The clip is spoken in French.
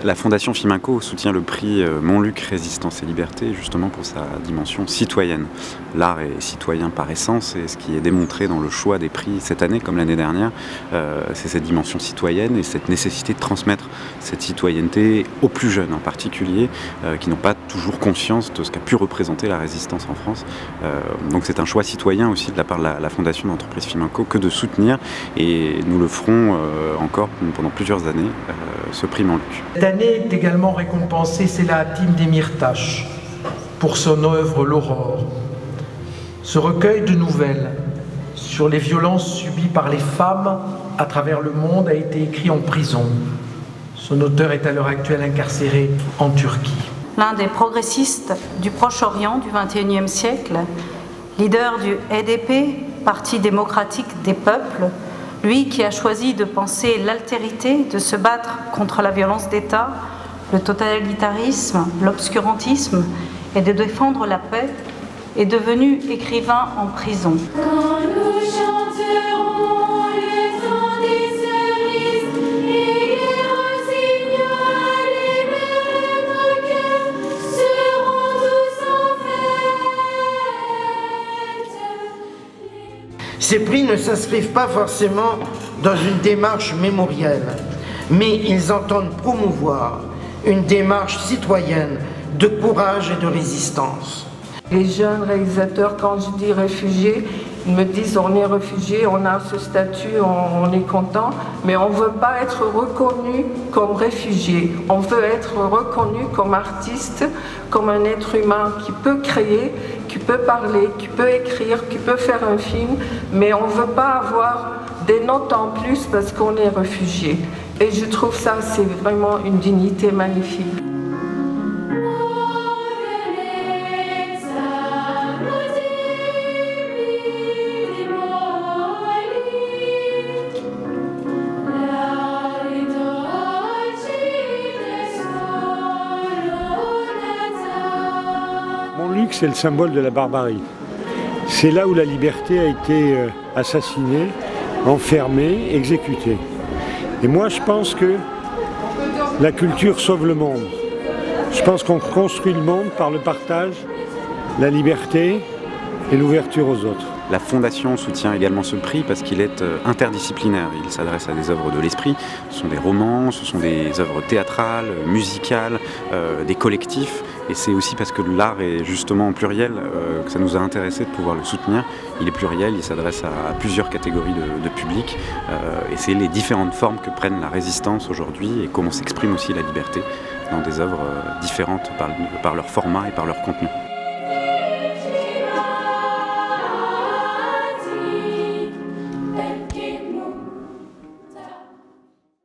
La Fondation Fiminco soutient le prix Montluc Résistance et Liberté justement pour sa dimension citoyenne. L'art est citoyen par essence et ce qui est démontré dans le choix des prix cette année comme l'année dernière, c'est cette dimension citoyenne et cette nécessité de transmettre cette citoyenneté aux plus jeunes en particulier, qui n'ont pas toujours conscience de ce qu'a pu représenter la résistance en France. Donc c'est un choix citoyen aussi de la part de la Fondation d'entreprise Fiminco que de soutenir et nous le ferons encore pendant plusieurs années, ce prix Montluc. Cette année est également récompensée Selahattin Demirtas pour son œuvre L'Aurore. Ce recueil de nouvelles sur les violences subies par les femmes à travers le monde a été écrit en prison. Son auteur est à l'heure actuelle incarcéré en Turquie. L'un des progressistes du Proche-Orient du XXIe siècle, leader du HDP, Parti démocratique des peuples, lui qui a choisi de penser l'altérité, de se battre contre la violence d'État, le totalitarisme, l'obscurantisme et de défendre la paix, est devenu écrivain en prison. Quand nous chanterons les temps des cerises et les rossignols et nos cœurs seront tous en fête. Ces prix ne s'inscrivent pas forcément dans une démarche mémorielle, mais ils entendent promouvoir une démarche citoyenne de courage et de résistance. Les jeunes réalisateurs, quand je dis réfugiés, ils me disent on est réfugié, on a ce statut, on est content, mais on ne veut pas être reconnu comme réfugié. On veut être reconnu comme artiste, comme un être humain qui peut créer, qui peut parler, qui peut écrire, qui peut faire un film, mais on ne veut pas avoir des notes en plus parce qu'on est réfugié. Et je trouve ça, c'est vraiment une dignité magnifique. Montluc, c'est le symbole de la barbarie. C'est là où la liberté a été assassinée, enfermée, exécutée. Et moi, je pense que la culture sauve le monde. Je pense qu'on construit le monde par le partage, la liberté et l'ouverture aux autres. La Fondation soutient également ce prix parce qu'il est interdisciplinaire. Il s'adresse à des œuvres de l'esprit. Ce sont des romans, ce sont des œuvres théâtrales, musicales, des collectifs. Et c'est aussi parce que l'art est justement en pluriel que ça nous a intéressé de pouvoir le soutenir. Il est pluriel, il s'adresse à plusieurs catégories de public. Et c'est les différentes formes que prennent la résistance aujourd'hui et comment s'exprime aussi la liberté dans des œuvres différentes par leur format et par leur contenu.